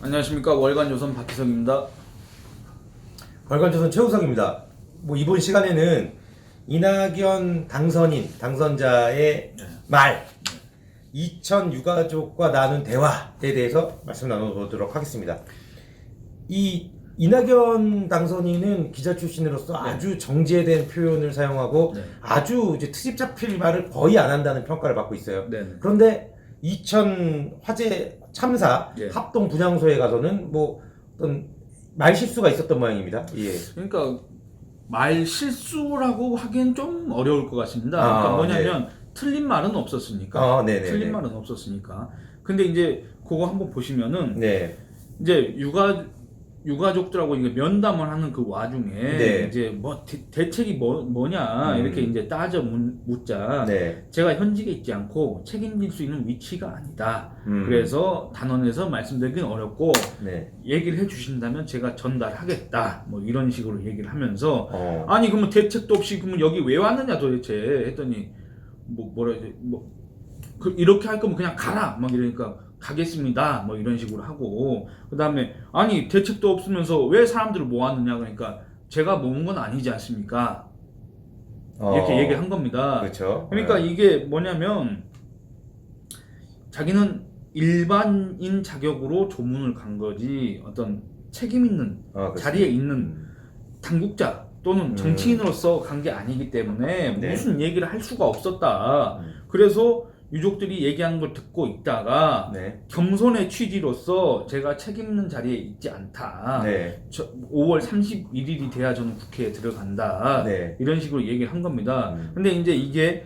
안녕하십니까. 월간조선 박희성입니다. 월간조선 최우석입니다. 이번 시간에는 이낙연 당선자의 말 2000 유가족과 나눈 대화에 대해서 말씀 나눠보도록 하겠습니다. 이 이낙연 당선인은 기자 출신으로서 아주 정제된 표현을 사용하고 아주 이제 트집 잡힐 말을 거의 안 한다는 평가를 받고 있어요. 그런데 2000 화재 참사 합동 분향소에 가서는 어떤 말 실수가 있었던 모양입니다. 예. 그러니까 말 실수라고 하기엔 좀 어려울 것 같습니다. 그러니까 뭐냐면 틀린 말은 없었으니까. 틀린 말은 없었으니까. 근데 이제 그거 한번 보시면은 이제 유가족들하고 이게 면담을 하는 그 와중에 이제 뭐 대책이 뭐냐 이렇게 이제 따져 묻자 제가 현직에 있지 않고 책임질 수 있는 위치가 아니다. 그래서 단언해서 말씀드리긴 어렵고 얘기를 해주신다면 제가 전달하겠다. 뭐 이런 식으로 얘기를 하면서 아니 그러면 대책도 없이 그러면 여기 왜 왔느냐 도대체 했더니 이렇게 할 거면 그냥 가라 막 이러니까. 가겠습니다. 뭐 이런 식으로 하고 그 다음에 아니 대책도 없으면서 왜 사람들을 모았느냐 그러니까 제가 모은 건 아니지 않습니까? 이렇게 얘기를 한 겁니다. 그렇죠. 그러니까 이게 뭐냐면 자기는 일반인 자격으로 조문을 간 거지 어떤 책임 있는 자리에 있는 당국자 또는 정치인으로서 간 게 아니기 때문에 무슨 얘기를 할 수가 없었다. 그래서 유족들이 얘기하는 걸 듣고 있다가 겸손의 취지로서 제가 책임 있는 자리에 있지 않다. 5월 31일이 돼야 저는 국회에 들어간다. 이런 식으로 얘기를 한 겁니다. 근데 이제 이게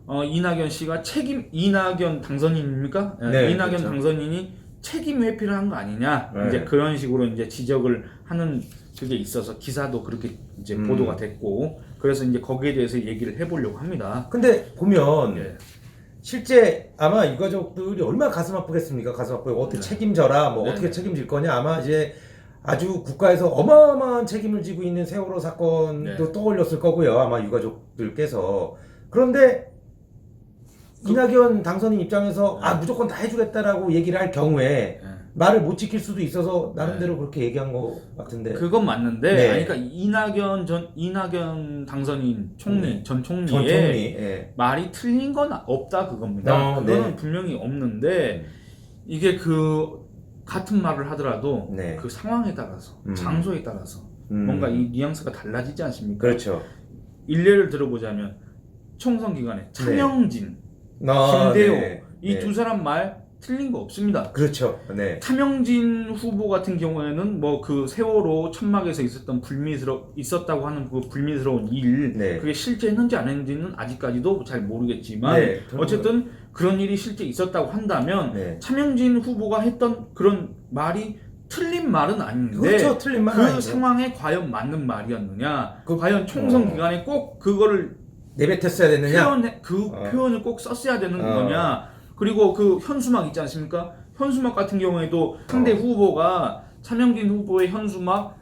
이낙연 씨가 이낙연 당선인입니까? 이낙연 그렇죠. 당선인이 책임 회피를 한 거 아니냐? 이제 그런 식으로 이제 지적을 하는 그게 있어서 기사도 그렇게 이제 보도가 됐고 그래서 이제 거기에 대해서 얘기를 해보려고 합니다. 근데 보면 실제 아마 유가족들이 얼마나 가슴 아프겠습니까? 가슴 아프고 어떻게 책임져라, 어떻게 책임질 거냐. 아마 이제 아주 국가에서 어마어마한 책임을 지고 있는 세월호 사건도 떠올렸을 거고요. 아마 유가족들께서. 그런데 이낙연 당선인 입장에서 무조건 다 해주겠다라고 얘기를 할 경우에 말을 못 지킬 수도 있어서 나름대로 그렇게 얘기한 것 같은데. 그건 맞는데, 그러니까 이낙연 당선인 전 총리의 말이 틀린 건 없다 그겁니다. 그거는 분명히 없는데 이게 그 같은 말을 하더라도 그 상황에 따라서, 장소에 따라서 뭔가 이 뉘앙스가 달라지지 않습니까? 그렇죠. 일례를 들어보자면 총선 기간에 차명진, 김대호 이 두 사람 말 틀린 거 없습니다. 그렇죠. 차명진 후보 같은 경우에는 뭐 그 세월호 천막에서 있었다고 하는 그 불미스러운 일, 그게 실제 했는지 안 했는지는 아직까지도 잘 모르겠지만 어쨌든 그런 일이 실제 있었다고 한다면 차명진 후보가 했던 그런 말이 틀린 말은 아닌데 틀린 말은 그 아니죠. 상황에 과연 맞는 말이었느냐? 과연 총선 기간에 꼭 그거를 내뱉었어야 됐느냐? 표현을 꼭 썼어야 되는 거냐? 그리고 그 현수막 있지 않습니까? 현수막 같은 경우에도 상대 후보가 차명진 후보의 현수막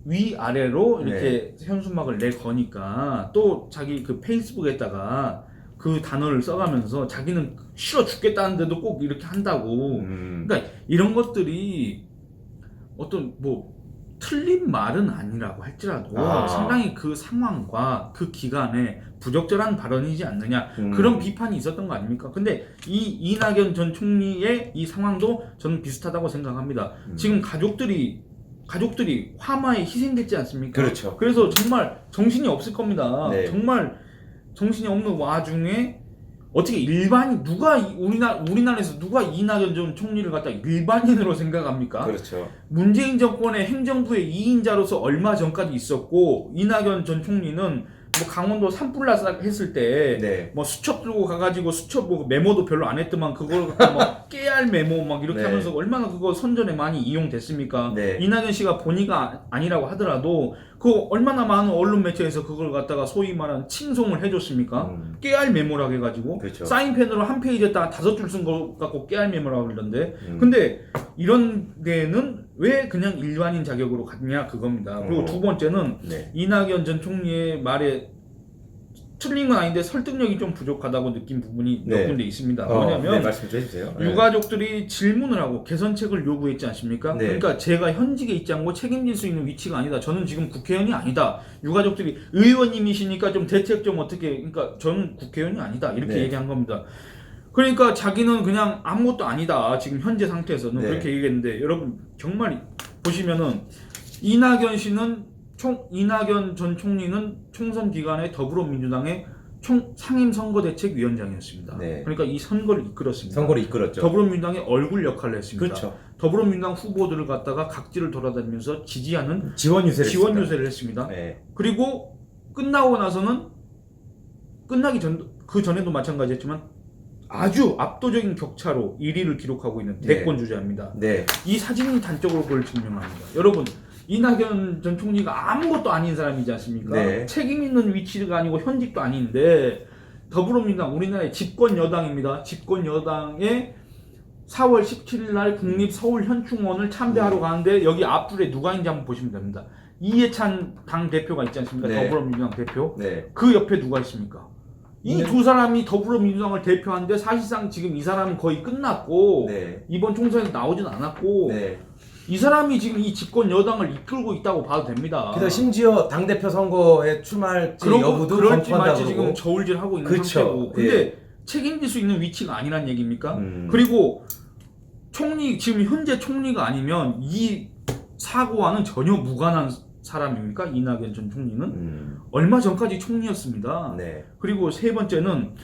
위아래로 이렇게 현수막을 내거니까 또 자기 그 페이스북에다가 그 단어를 써가면서 자기는 싫어 죽겠다는데도 꼭 이렇게 한다고. 그러니까 이런 것들이 어떤 틀린 말은 아니라고 할지라도 상당히 그 상황과 그 기간에 부적절한 발언이지 않느냐 그런 비판이 있었던 거 아닙니까? 근데 이 이낙연 전 총리의 이 상황도 저는 비슷하다고 생각합니다. 지금 가족들이 화마에 희생됐지 않습니까? 그렇죠. 그래서 정말 정신이 없을 겁니다. 정말 정신이 없는 와중에 어떻게 누가 우리나라에서 누가 이낙연 전 총리를 갖다 일반인으로 생각합니까? 그렇죠. 문재인 정권의 행정부의 2인자로서 얼마 전까지 있었고 이낙연 전 총리는 강원도 산불나서 했을 때 수첩 들고 가가지고 수첩 메모도 별로 안 했더만 그걸 갖다 깨알 메모 막 이렇게 하면서 얼마나 그거 선전에 많이 이용됐습니까? 이낙연 씨가 본의가 아니라고 하더라도 그 얼마나 많은 언론 매체에서 그걸 갖다가 소위 말하는 칭송을 해줬습니까? 깨알 메모라고 해가지고 사인펜으로 한 페이지에다가 5줄 쓴 거 갖고 깨알 메모라고 그러는데 근데 이런 데는 왜 그냥 일반인 자격으로 갔냐 그겁니다. 그리고 두 번째는 이낙연 전 총리의 말에 틀린 건 아닌데 설득력이 좀 부족하다고 느낀 부분이 몇 네. 군데 있습니다. 네, 뭐냐면 말씀 좀 해주세요. 네. 유가족들이 질문을 하고 개선책을 요구했지 않습니까? 네. 그러니까 제가 현직에 있지 않고 책임질 수 있는 위치가 아니다. 저는 지금 국회의원이 아니다. 유가족들이 의원님이시니까 좀 대책 좀 어떻게, 그러니까 저는 국회의원이 아니다. 이렇게 네. 얘기한 겁니다. 그러니까 자기는 그냥 아무것도 아니다. 지금 현재 상태에서는 네. 그렇게 얘기했는데 여러분 정말 보시면은 이낙연 전 총리는 총선 기간에 더불어민주당의 상임선거대책위원장이었습니다. 네. 그러니까 이 선거를 이끌었습니다. 선거를 이끌었죠. 더불어민주당의 얼굴 역할을 했습니다. 그렇죠. 더불어민주당 후보들을 갖다가 각지를 돌아다니면서 지지하는 지원 유세를 했습니다. 네. 그리고 끝나고 나서는 그 전에도 마찬가지였지만 아주 압도적인 격차로 1위를 기록하고 있는 대권 주자입니다. 네. 이 사진이 단적으로 그걸 증명합니다. 여러분 이낙연 전 총리가 아무것도 아닌 사람이지 않습니까? 네. 책임 있는 위치가 아니고 현직도 아닌데 더불어민주당 우리나라의 집권 여당입니다. 집권 여당의 4월 17일 날 국립 서울 현충원을 참배하러 가는데 여기 앞줄에 누가 있는지 한번 보시면 됩니다. 이해찬 당 대표가 있지 않습니까? 네. 더불어민주당 대표. 네. 그 옆에 누가 있습니까? 이 네. 두 사람이 더불어민주당을 대표하는데 사실상 지금 이 사람은 거의 끝났고 네. 이번 총선에서 나오진 않았고 네. 이 사람이 지금 이 집권 여당을 이끌고 있다고 봐도 됩니다. 그래서 심지어 당대표 선거에 출마할지 여부도 그럴지 검토한다 말지 그러고. 지금 저울질하고 있는 그쵸. 상태고 근데 예. 책임질 수 있는 위치가 아니란 얘기입니까? 음. 그리고 지금 현재 총리가 아니면 이 사고와는 전혀 무관한 사람입니까? 이낙연 전 총리는 얼마 전까지 총리였습니다. 네. 그리고 세 번째는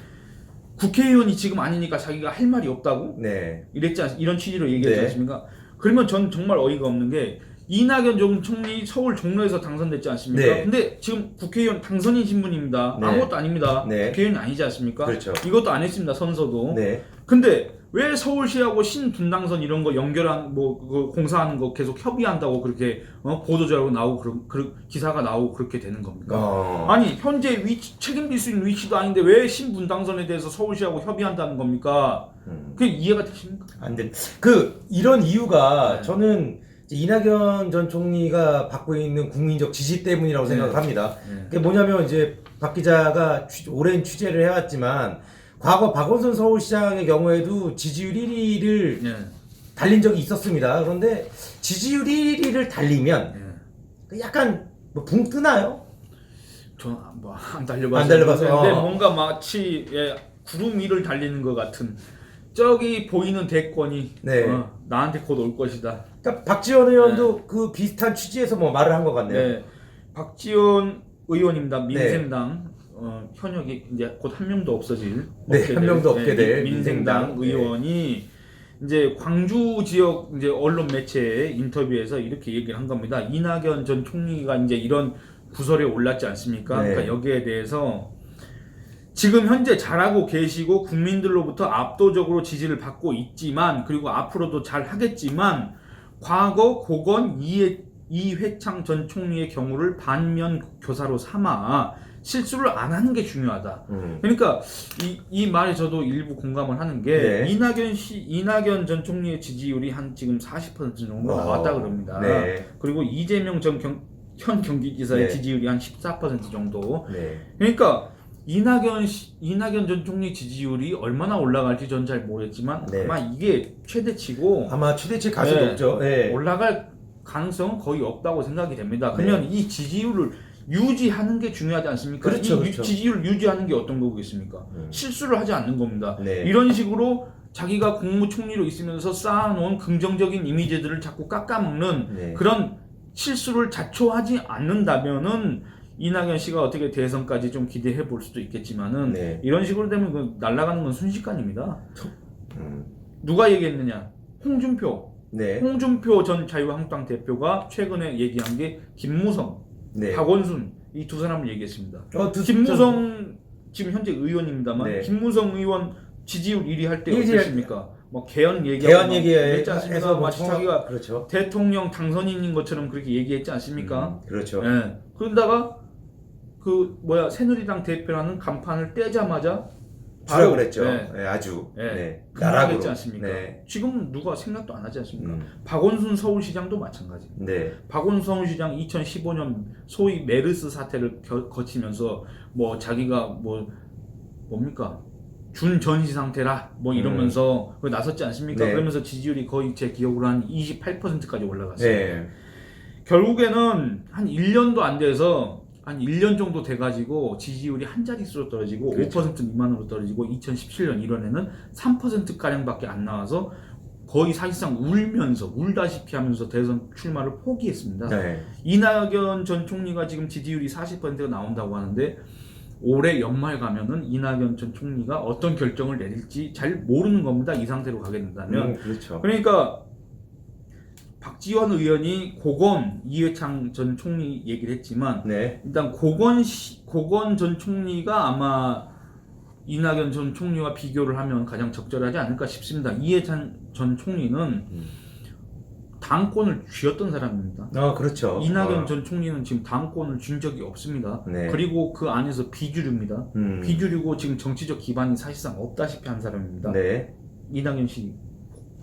국회의원이 지금 아니니까 자기가 할 말이 없다고 네. 이런 취지로 얘기했지 네. 않습니까? 그러면 전 정말 어이가 없는 게 이낙연 전 총리 서울 종로에서 당선됐지 않습니까? 네. 근데 지금 국회의원 당선인 신분입니다. 네. 아무것도 아닙니다. 네. 국회의원이 아니지 않습니까? 그렇죠. 이것도 안 했습니다. 선서도. 네. 근데 왜 서울시하고 신분당선 이런 거 연결한 그 공사하는 거 계속 협의한다고 그렇게 보도자료 나오고 기사가 나오고 그렇게 되는 겁니까? 아니 현재 책임질 수 있는 위치도 아닌데 왜 신분당선에 대해서 서울시하고 협의한다는 겁니까? 그게 이해가 되십니까? 안 돼. 이런 이유가 저는 이낙연 전 총리가 받고 있는 국민적 지지 때문이라고 생각을 합니다. 그게 뭐냐면 이제 박 기자가 오랜 취재를 해왔지만 과거 박원순 서울시장의 경우에도 지지율 1위를 달린 적이 있었습니다. 그런데 지지율 1위를 달리면 약간 붕 뜨나요? 저는 안 달려봐서. 안 달려봐서. 근데 뭔가 마치 구름 위를 달리는 것 같은 저기 보이는 대권이 나한테 곧 올 것이다. 그러니까 박지원 의원도 그 비슷한 취지에서 뭐 말을 한 것 같네요. 네. 박지원 의원입니다. 민생당 현역이 이제 곧 한 명도 없어질 한 명도 없게 될 민생당 의원이 이제 광주 지역 이제 언론 매체에 인터뷰에서 이렇게 얘기를 한 겁니다. 이낙연 전 총리가 이제 이런 구설에 올랐지 않습니까? 그러니까 여기에 대해서 지금 현재 잘하고 계시고 국민들로부터 압도적으로 지지를 받고 있지만 그리고 앞으로도 잘 하겠지만 과거 고건 이회창 전 총리의 경우를 반면 교사로 삼아 실수를 안 하는 게 중요하다. 그러니까 이 말에 저도 일부 공감을 하는 게 이낙연 전 총리의 지지율이 한 지금 40% 정도 나왔다 그럽니다. 그리고 이재명 전 현 경기지사의 지지율이 한 14% 정도. 그러니까 이낙연 전 총리 지지율이 얼마나 올라갈지 전 잘 모르겠지만 아마 이게 최대치고 아마 최대치 가능성이 높죠. 올라갈 가능성은 거의 없다고 생각이 됩니다. 그러면 이 지지율을 유지하는 게 중요하지 않습니까? 그렇죠. 지지율을 유지하는 게 어떤 거겠습니까? 실수를 하지 않는 겁니다. 네. 이런 식으로 자기가 국무총리로 있으면서 쌓아놓은 긍정적인 이미지들을 자꾸 깎아먹는 그런 실수를 자초하지 않는다면은 이낙연 씨가 어떻게 대선까지 좀 기대해 볼 수도 있겠지만은 이런 식으로 되면 날아가는 건 순식간입니다. 누가 얘기했느냐? 홍준표 전 자유한국당 대표가 최근에 얘기한 게 김무성, 박원순 이 두 사람을 얘기했습니다. 김무성 지금 현재 의원입니다만 김무성 의원 지지율 1위 할 때 어땠습니까? 뭐 개헌 얘기했지 않습니까? 마치 자기가 대통령 당선인인 것처럼 그렇게 얘기했지 않습니까? 그렇죠. 그러다가 새누리당 대표라는 간판을 떼자마자 추락을 했죠. 네. 네, 아주. 네. 네. 급락했지 않습니까? 네. 지금은 누가 생각도 안 하지 않습니까? 박원순 서울시장도 마찬가지. 네. 박원순 서울시장 2015년 소위 메르스 사태를 거치면서 뭐 자기가 뭡니까? 준전시 상태라 뭐 이러면서 나섰지 않습니까? 네. 그러면서 지지율이 거의 제 기억으로 한 28%까지 올라갔어요. 네. 결국에는 한 1년도 안 돼서 한 1년 정도 돼가지고 지지율이 한 자릿수로 떨어지고 그렇죠. 5% 미만으로 떨어지고 2017년 1월에는 3%가량밖에 안 나와서 거의 사실상 울다시피 하면서 대선 출마를 포기했습니다. 네. 이낙연 전 총리가 지금 지지율이 40%가 나온다고 하는데 올해 연말 가면은 이낙연 전 총리가 어떤 결정을 내릴지 잘 모르는 겁니다. 이 상태로 가게 된다면. 그렇죠. 그러니까 박지원 의원이 고건 이회창 전 총리 얘기를 했지만 네. 일단 고건 전 총리가 아마 이낙연 전 총리와 비교를 하면 가장 적절하지 않을까 싶습니다. 이회창 전 총리는 당권을 쥐었던 사람입니다. 그렇죠. 이낙연 전 총리는 지금 당권을 쥔 적이 없습니다. 네. 그리고 그 안에서 비주류입니다. 비주류고 지금 정치적 기반이 사실상 없다시피 한 사람입니다. 네. 이낙연 씨,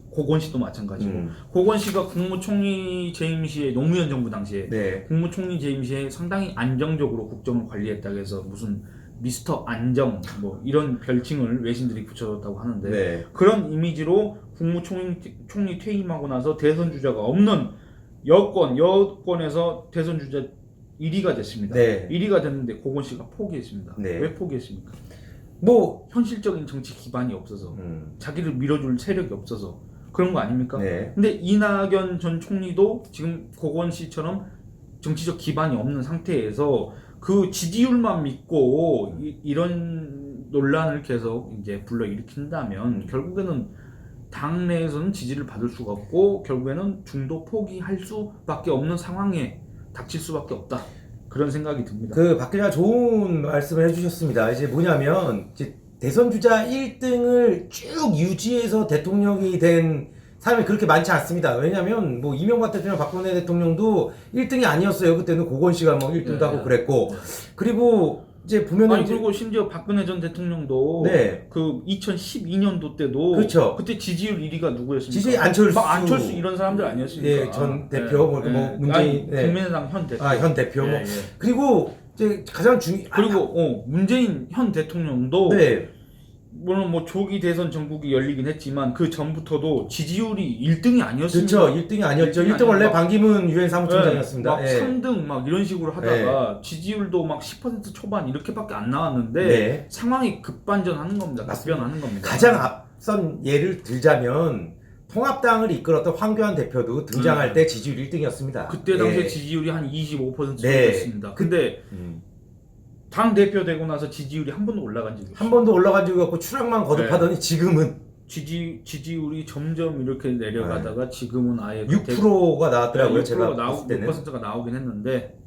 고건 씨도 마찬가지고 고건 씨가 국무총리 재임 시에 노무현 정부 당시에 네. 국무총리 재임 시에 상당히 안정적으로 국정을 관리했다고 해서 무슨 미스터 안정 뭐 이런 별칭을 외신들이 붙여줬다고 하는데 네. 그런 이미지로 국무총리 퇴임하고 나서 대선 주자가 없는 여권에서 대선 주자 1위가 됐습니다. 네. 1위가 됐는데 고건 씨가 포기했습니다. 네. 왜 포기했습니까? 뭐 현실적인 정치 기반이 없어서 자기를 밀어줄 세력이 없어서 그런 거 아닙니까? 네. 근데 이낙연 전 총리도 지금 고건 씨처럼 정치적 기반이 없는 상태에서 그 지지율만 믿고 이런 논란을 계속 이제 불러일으킨다면 결국에는 당내에서는 지지를 받을 수가 없고 결국에는 중도 포기할 수밖에 없는 상황에 닥칠 수밖에 없다. 그런 생각이 듭니다. 박 기자 좋은 말씀을 해주셨습니다. 이제 뭐냐면 이제 대선 주자 1등을 쭉 유지해서 대통령이 된 사람이 그렇게 많지 않습니다. 왜냐면 뭐 이명박 대통령, 박근혜 대통령도 1등이 아니었어요. 그때는 고건 씨가 뭐 1등도 네. 하고 그랬고 그리고 이제 보면은 아니 그리고 심지어 박근혜 전 대통령도 네. 그 2012년도 때도 그렇죠. 그때 지지율 1위가 누구였습니까? 지지 안철수. 막 안철수 이런 사람들 아니었습니까? 예, 전 대표, 뭐 문재인, 아니, 네. 국민의당 현 대표. 현 대표. 예, 뭐. 예. 그리고 이제 가장 그리고 문재인 현 대통령도 네. 물론 뭐 조기 대선 전국이 열리긴 했지만 그 전부터도 지지율이 1등이 아니었습니다. 그렇죠. 1등이 아니었죠. 1등 원래 반기문 유엔 사무총장이었습니다. 막 3등 막 이런 식으로 하다가 지지율도 막 10% 초반 이렇게밖에 안 나왔는데 네. 상황이 급반전하는 겁니다. 맞습니다. 급변하는 겁니다. 가장 앞선 예를 들자면 통합당을 이끌었던 황교안 대표도 등장할 때 지지율 1등이었습니다. 그때 당시에 지지율이 한 25% 정도 네. 됐습니다. 근데 당 대표 되고 나서 지지율이 한 번도 올라간 적이 없어요. 한 번도 올라간 적이 없고 추락만 거듭하더니 지금은 지지율이 점점 이렇게 내려가다가 지금은 아예 6%가 나왔더라고요. 6%가 제가 봤을 때는. 6%가 나오긴 했는데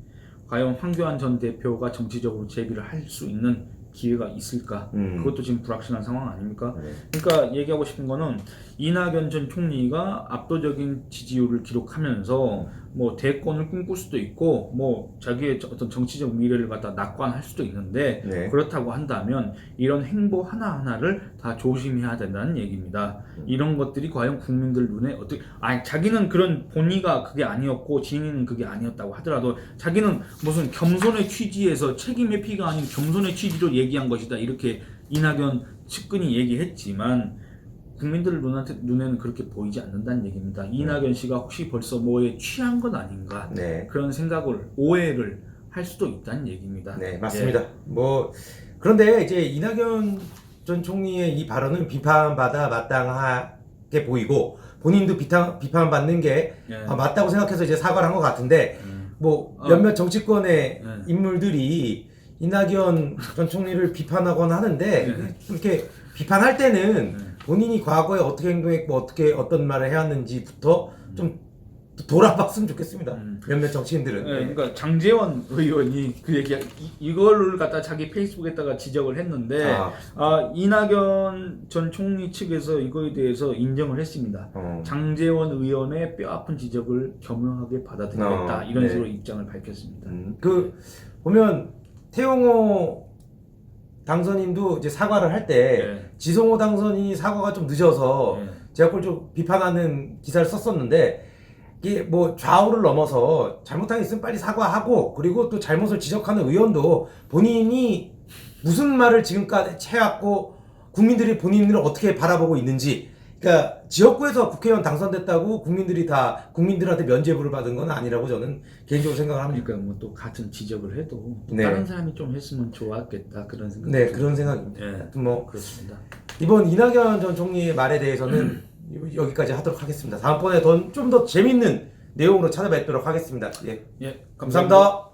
과연 황교안 전 대표가 정치적으로 재기를 할 수 있는 기회가 있을까? 그것도 지금 불확실한 상황 아닙니까? 네. 그러니까 얘기하고 싶은 거는 이낙연 전 총리가 압도적인 지지율을 기록하면서 뭐 대권을 꿈꿀 수도 있고 뭐 자기의 어떤 정치적 미래를 갖다 낙관할 수도 있는데 네. 그렇다고 한다면 이런 행보 하나하나를 다 조심해야 된다는 얘기입니다. 이런 것들이 과연 국민들 눈에 어떻게 자기는 그런 본의가 그게 아니었고 진위는 그게 아니었다고 하더라도 자기는 무슨 겸손의 취지에서 책임 회피가 아닌 겸손의 취지로 얘기한 것이다 이렇게 이낙연 측근이 얘기했지만 국민들 눈에는 그렇게 보이지 않는다는 얘기입니다. 이낙연 씨가 혹시 벌써 뭐에 취한 건 아닌가 네. 그런 생각을 오해를 할 수도 있다는 얘기입니다. 네, 맞습니다. 뭐 그런데 이제 이낙연 전 총리의 이 발언은 비판받아 마땅하게 보이고 본인도 비판받는 게 맞다고 생각해서 이제 사과를 한 것 같은데 뭐 몇몇 정치권의 인물들이 이낙연 전 총리를 비판하거나 하는데 이렇게 비판할 때는 본인이 과거에 어떻게 행동했고 어떤 말을 해왔는지부터 좀 돌아봤으면 좋겠습니다. 몇몇 정치인들은. 네, 그러니까 장제원 의원이 그 얘기 이걸 갖다 자기 페이스북에다가 지적을 했는데 이낙연 전 총리 측에서 이거에 대해서 인정을 했습니다. 장제원 의원의 뼈아픈 지적을 겸허하게 받아들이겠다 이런 식으로 입장을 밝혔습니다. 보면 태용호 당선인도 이제 사과를 할 때 네. 지성호 당선인이 사과가 좀 늦어서 네. 제가 그걸 좀 비판하는 기사를 썼었는데 이게 뭐 좌우를 넘어서 잘못한 게 있으면 빨리 사과하고 그리고 또 잘못을 지적하는 의원도 본인이 무슨 말을 지금까지 해왔고 국민들이 본인을 어떻게 바라보고 있는지 그러니까 지역구에서 국회의원 당선됐다고 국민들이 다 국민들한테 면죄부를 받은 건 아니라고 저는 개인적으로 생각을 합니다. 그러니까 뭐 또 같은 지적을 해도 또 네. 다른 사람이 좀 했으면 좋았겠다 그런 생각. 네, 그런 생각입니다. 네. 하여튼 뭐 그렇습니다. 이번 이낙연 전 총리의 말에 대해서는 여기까지 하도록 하겠습니다. 다음번에 좀 더 재밌는 내용으로 찾아뵙도록 하겠습니다. 예, 예, 감사합니다.